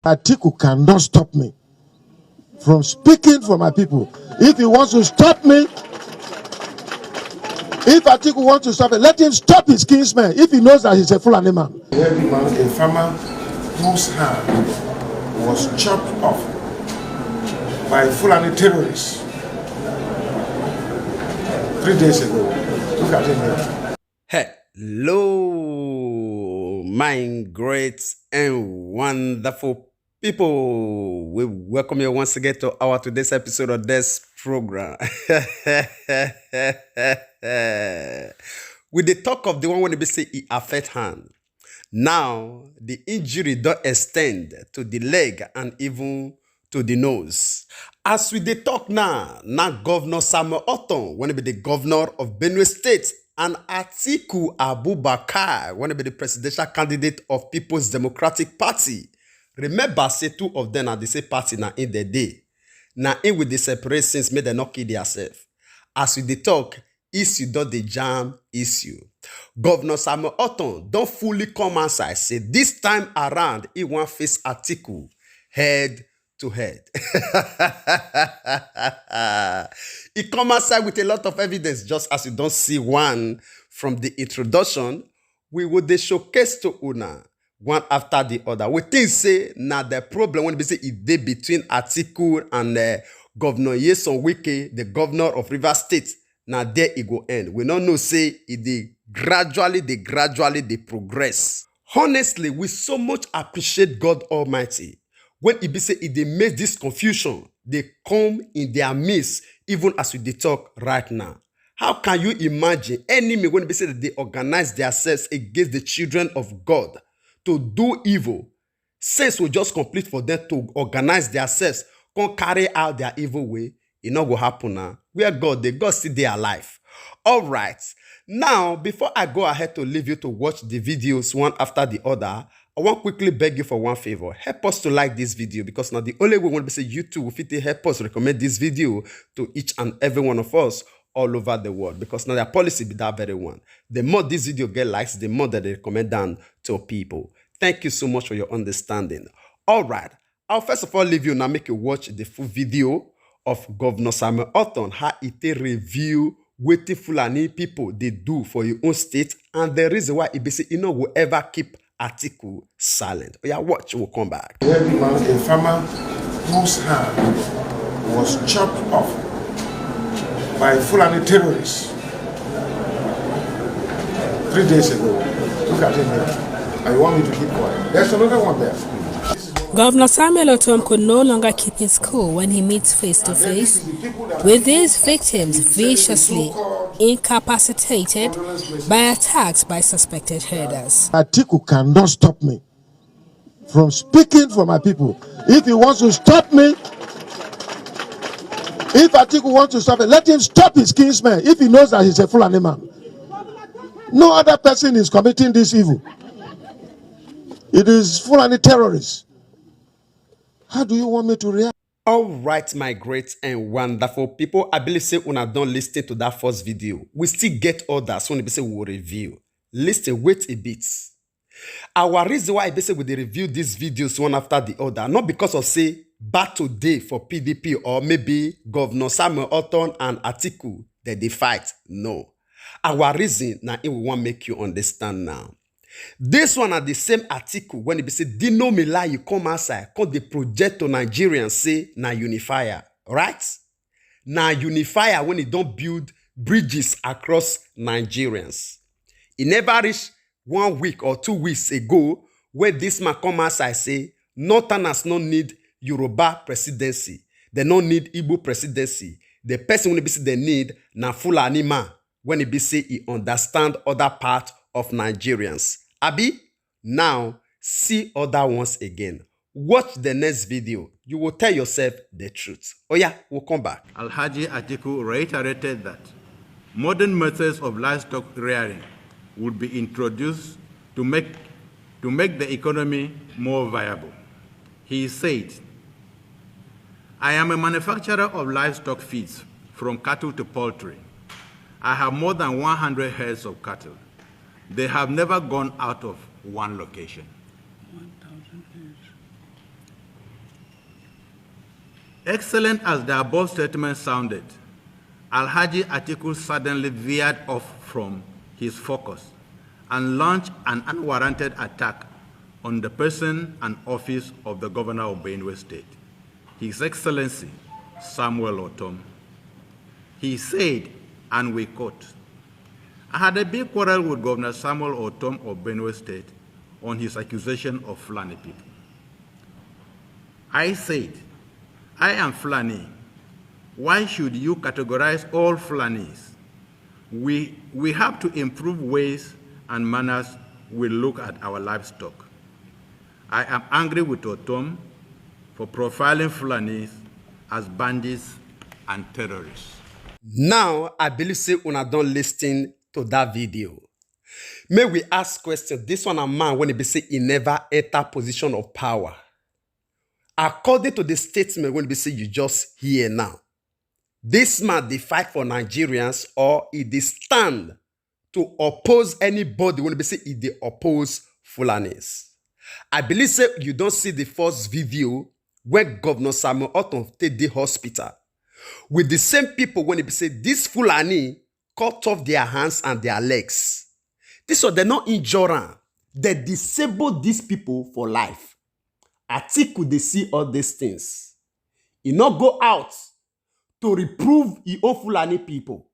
Atiku cannot stop me from speaking for my people. If he wants to stop me, if Atiku wants to stop it, let him stop his kinsman if he knows that he's a Fulani man. A farmer whose hand was chopped off by Fulani terrorists 3 days ago. Look at him here. Hello, my great and wonderful people. We welcome you once again to our today's episode of this program. With the talk of the one when they say it affect hand. Now the injury don't extend to the leg and even to the nose. As we dey talk now Governor Samuel Ortom, when be the governor of Benue State, and Atiku Abubakar, when be the presidential candidate of People's Democratic Party. Remember, say two of them are the same party now in the day. Now in with the separate since made them not kill themselves. As we dey talk, issue don dey jam issue. Governor Samuel Ortom don't fully come outside say this time around he wan face Atiku head to head. He come outside with a lot of evidence, just as you don't see one from the introduction. We would dey showcase to una one after the other. We think say now the problem when we say it dey between Atiku and Governor Nyesom Wike, the governor of Rivers State. Now there it go end. We don't know say it dey gradually they progress. Honestly, we so much appreciate God Almighty. When it be say if they make this confusion, they come in their midst, even as we dey talk right now. How can you imagine enemy when it be say that they organize themselves against the children of God to do evil? Sense will just complete for them to organize themselves, come carry out their evil way. It not go happen now. Where God still they alive. All right. Now, before I go ahead to leave you to watch the videos one after the other, I want quickly beg you for one favor. Help us to like this video, because now the only way we want to say YouTube will fit help us recommend this video to each and every one of us all over the world, because now their policy be that very one. The more this video get likes, the more that they recommend down to people. Thank you so much for your understanding. All right. I'll first of all leave you now, make you watch the full video of Governor Samuel Ortom, how it review wetin Fulani people they do for your own state, and the reason why it be say will ever keep Atiku silent. Oh yeah, watch, we'll come back. A farmer whose hand was chopped off by Fulani terrorists 3 days ago. Look at him here. I want me to keep quiet. There's another one there. Governor Samuel Ortom could no longer keep his cool when he meets face-to-face with these victims viciously incapacitated by attacks by suspected herders. Atiku cannot stop me from speaking for my people. If he wants to stop me, if Atiku wants to stop it, let him stop his kinsman if he knows that he's a Fulani man. No other person is committing this evil. It is Fulani terrorists. How do you want me to react? All right, my great and wonderful people. I believe say una don't listen to that first video. We still get others when we say we will review. Listen, wait a bit. Our reason why I say we review these videos one after the other, not because of say battle day for PDP or maybe Governor Samuel Ortom and Atiku that they fight. No. Our reason now it will want make you understand now. This one are the same article when it be say Dino Mila you come outside, come the project to Nigerians say na unifier, right? Na unifier when it don't build bridges across Nigerians. It never reached 1 week or 2 weeks ago where this man come outside say Northerners no need Yoruba presidency, they don't need Igbo presidency. The person when it be say they need na Fulani man when it be say he understand other part of Nigerians. Abi, now see other ones again. Watch the next video. You will tell yourself the truth. Oh yeah, we'll come back. Alhaji Atiku reiterated that modern methods of livestock rearing would be introduced to make the economy more viable. He said, "I am a manufacturer of livestock feeds, from cattle to poultry. I have more than 100 herds of cattle. They have never gone out of one location." Excellent as the above statement sounded, Alhaji Atiku suddenly veered off from his focus and launched an unwarranted attack on the person and office of the Governor of Benue State, His Excellency Samuel Ortom. He said, and we quote, "I had a big quarrel with Governor Samuel Ortom of Benue State on his accusation of Fulani people. I said, I am Fulani. Why should you categorize all Fulanis? We have to improve ways and manners we look at our livestock. I am angry with Ortom for profiling Fulanis as bandits and terrorists." Now, I believe say una don't listen to that video. May we ask question. This one a man when he be say he never enter position of power. According to the statement when he be say you just hear now, this man they fight for Nigerians or he they stand to oppose anybody when he be say he they oppose Fulanis. I believe say you don't see the first video where Governor Samuel Ortom take the hospital with the same people when they say this Fulani cut off their hands and their legs. This one, they're not injuring. They disable these people for life. Atiku, they see all these things. He not go out to reprove the old Fulani people.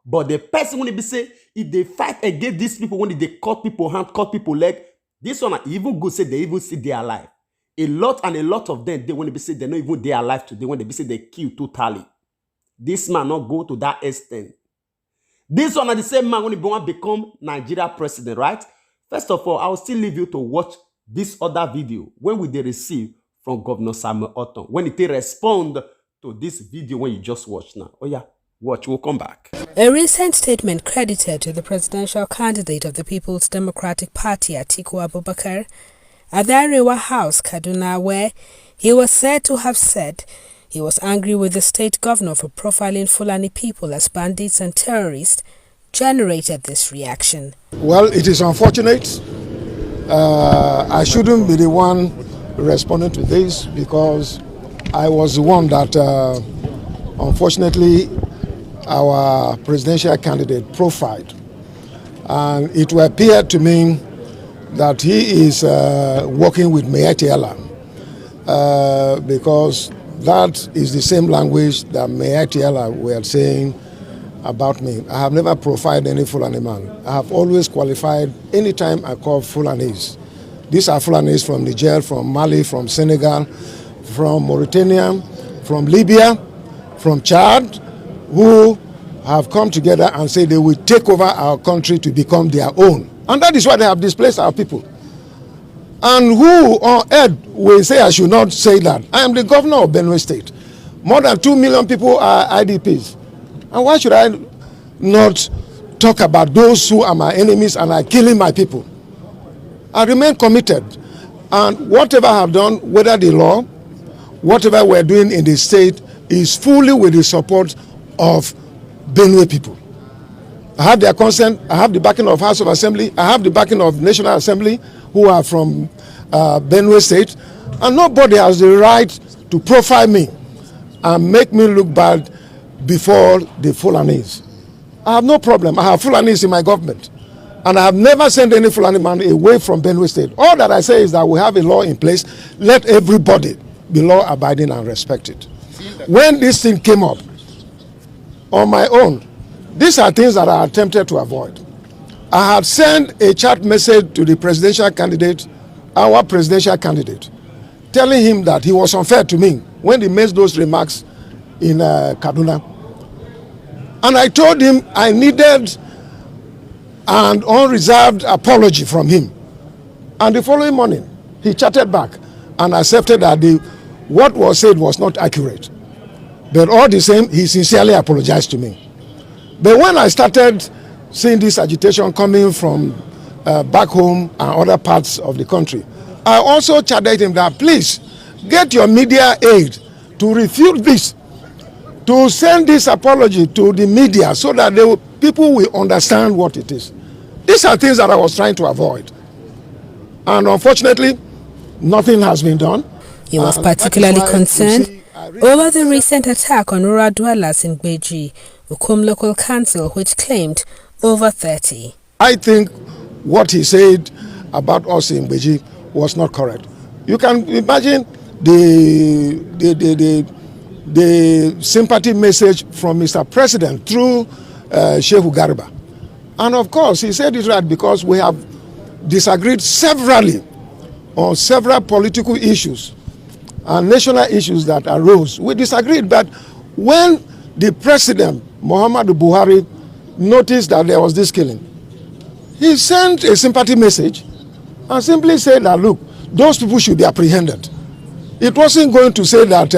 But the person when they say, if they fight against these people, when they cut people hand, cut people leg, this one even go say they even see they alive. A lot of them, they when they say they're not even they alive today, when they say they kill totally. This man not go to that extent. This one are the same man when he want to become Nigeria president, right? First of all, I will still leave you to watch this other video when we they receive from Governor Samuel Ortom. When they respond to this video when you just watch now. Oh yeah, watch, we'll come back. A recent statement credited to the presidential candidate of the People's Democratic Party, Atiku Abubakar, at the Arewa House, Kaduna, where he was said to have said he was angry with the state governor for profiling Fulani people as bandits and terrorists, generated this reaction. Well, it is unfortunate. I shouldn't be the one responding to this because I was the one that, unfortunately, our presidential candidate profiled. And it will appear to me that he is working with Miyetti Alla because that is the same language that Miyetti Alla were saying about me. I have never profiled any Fulani man. I have always qualified anytime I call Fulanis. These are Fulanis from Niger, from Mali, from Senegal, from Mauritania, from Libya, from Chad, who have come together and say they will take over our country to become their own. And that is why they have displaced our people. And who on earth will say I should not say that? I am the governor of Benue State. More than 2 million people are IDPs. And why should I not talk about those who are my enemies and are killing my people? I remain committed. And whatever I have done, whether the law, whatever we're doing in the state, is fully with the support of Benue people. I have their consent. I have the backing of House of Assembly. I have the backing of National Assembly, who are from Benue State. And nobody has the right to profile me and make me look bad before the Fulanis. I have no problem. I have Fulanis in my government. And I have never sent any Fulani man away from Benue State. All that I say is that we have a law in place. Let everybody be law-abiding and respected. When this thing came up, on my own, these are things that I attempted to avoid. I had sent a chat message to the presidential candidate, our presidential candidate, telling him that he was unfair to me when he made those remarks in Kaduna. And I told him I needed an unreserved apology from him. And the following morning, he chatted back and accepted that what was said was not accurate. But all the same, he sincerely apologized to me. But when I started seeing this agitation coming from back home and other parts of the country, I also charged him that please get your media aid to refute this, to send this apology to the media so that people will understand what it is. These are things that I was trying to avoid. And unfortunately, nothing has been done. He was particularly concerned over the recent attack on rural dwellers in Beji, Ukum Local Council, which claimed over 30. I think what he said about us in Beji was not correct. You can imagine the sympathy message from Mr. President through Shehu Garba. And of course, he said it right because we have disagreed severally on several political issues and national issues that arose. We disagreed, but when the president, Muhammadu Buhari, noticed that there was this killing, he sent a sympathy message and simply said that, look, those people should be apprehended. It wasn't going to say that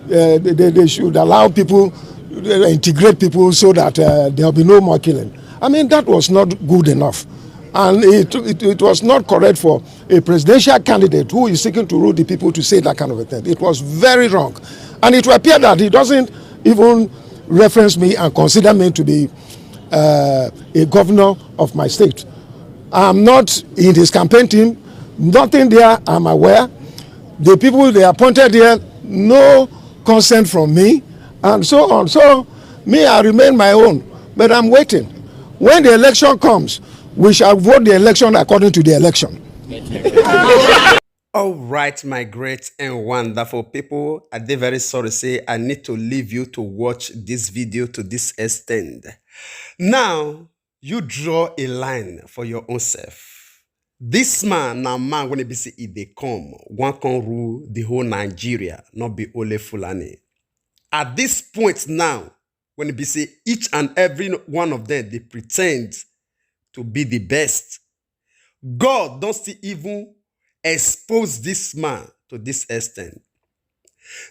they should allow people, integrate people so that there will be no more killing. I mean, that was not good enough. And it was not correct for a presidential candidate who is seeking to rule the people to say that kind of a thing. It was very wrong. And it will appear that he doesn't even reference me and consider me to be a governor of my state. I'm not in his campaign team. Nothing there, I'm aware. The people they appointed there, no consent from me, and so on. So, me, I remain my own, but I'm waiting. When the election comes, we shall vote the election according to the election. All right, my great and wonderful people. I'm very sorry to say I need to leave you to watch this video to this extent. Now, you draw a line for your own self. This man, now man, when he be say if they come, one can rule the whole Nigeria, not be only Fulani. At this point now, when he be say each and every one of them, they pretend to be the best. God don't still even expose this man to this extent.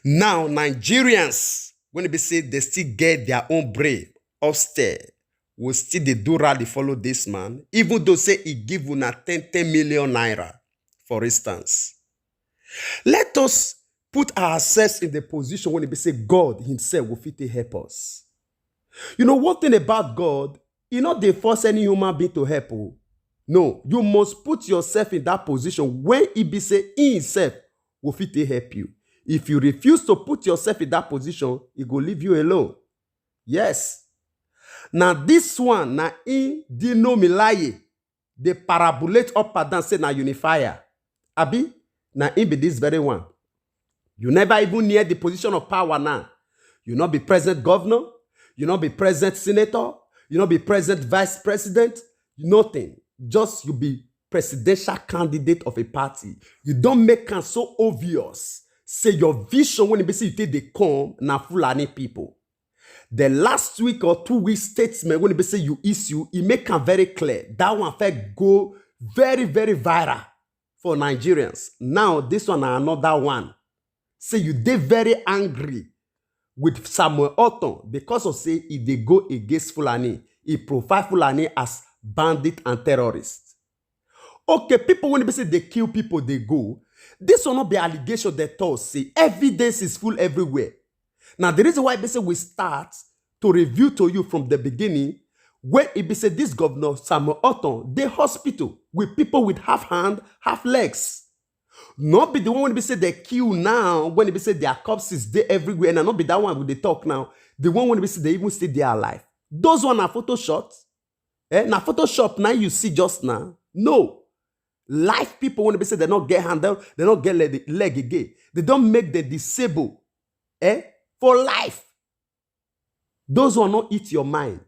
Now, Nigerians, when they say they still get their own brain upstairs, will still they do rally follow this man, even though say he give una 10 million naira, for instance. Let us put ourselves in the position when they say God himself will fit to help us. You know, one thing about God, he not they force any human being to help you. No, you must put yourself in that position when he be say he himself will fit to help you. If you refuse to put yourself in that position, he will leave you alone. Yes. Now this one, na in dino milaye, they parabolate up and down, say na unifier. Abi, na in be this very one. You never even near the position of power now. You not be president governor, you not be president senator, you not be president vice president, nothing. Just you be presidential candidate of a party. You don't make it so obvious. Say your vision when you say you take the come na Fulani people. The last week or 2 week statement when they say you issue, it make it very clear. That one fact go very, very viral for Nigerians. Now, this one and another one. Say you they very angry with Samuel Ortom because of say if they go against Fulani, he profile Fulani as bandit and terrorists. Okay, people when they say they kill people, they go. This will not be allegation that all say evidence is full everywhere. Now, the reason why we start to review to you from the beginning, when it said this governor, Samuel Ortom, the hospital with people with half hand, half legs. Not be the one when they say they kill now, when they say their corpses, they everywhere, and not be that one when they talk now. The one when they say they even say they are alive. Those one are photoshots. Now Photoshop now you see just now. No. Live people when they say they not get hand down, they not get leg again. They don't make the disabled. For life. Those who not eat your mind.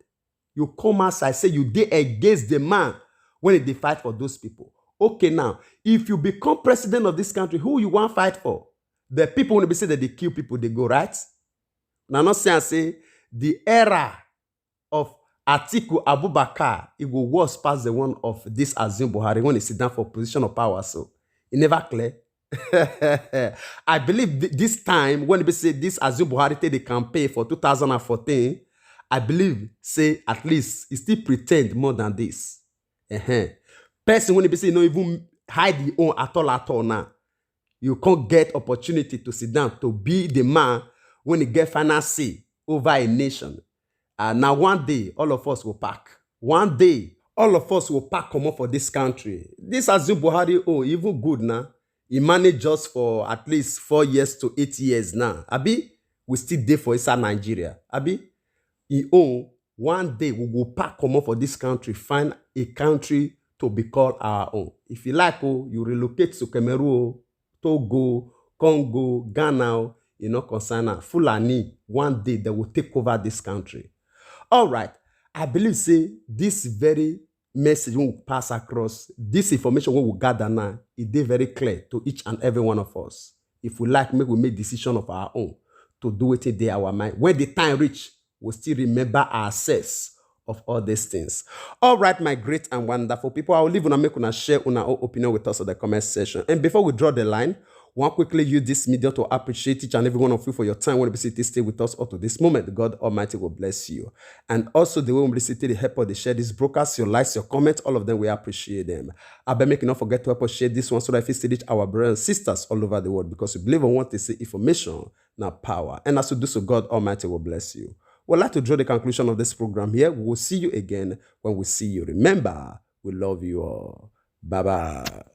You come outside, say you did against the man when they fight for those people. Okay, now, if you become president of this country, who you want to fight for? The people when they say that they kill people, they go, right? Now, I'm not saying, say, the era of Atiku Abubakar, it will worse past the one of this Azim Buhari when he sit down for position of power. So, it never clear. I believe this time when they say this Azim Buhari take the campaign for 2014, I believe say at least he still pretend more than this. Person when they say no even hide the own at all now. You can't get opportunity to sit down to be the man when he get final say over a nation. Now one day all of us will pack. One day all of us will pack come up for this country. This Azim Buhari, oh, even good now. He managed just for at least 4 years to 8 years now. Abi, we still there for inside Nigeria. Abi, he own one day we will pack come for this country, find a country to be called our own. If you like, you relocate to Cameroon, Togo, Congo, Ghana, you know, concern Fulani. One day they will take over this country. All right. I believe, say, this very message when we pass across, this information when we gather now, it is very clear to each and every one of us. If we like, we make decision of our own to do it in our mind. When the time reach, we'll still remember ourselves of all these things. All right, my great and wonderful people, I will leave una make una share una own opinion with us in the comment section. And before we draw the line, want quickly use this media to appreciate each and every one of you for your time when you stay with us up to this moment. God Almighty will bless you. And also the way we listen to the help of the share this broadcast, your likes, your comments, all of them, we appreciate them. I better make you not forget to help us share this one so that if you still reach our brothers and sisters all over the world, because we believe and want to see information, not power. And as you do so, God Almighty will bless you. We'd like to draw the conclusion of this program here. We will see you again when we see you. Remember, we love you all. Bye-bye.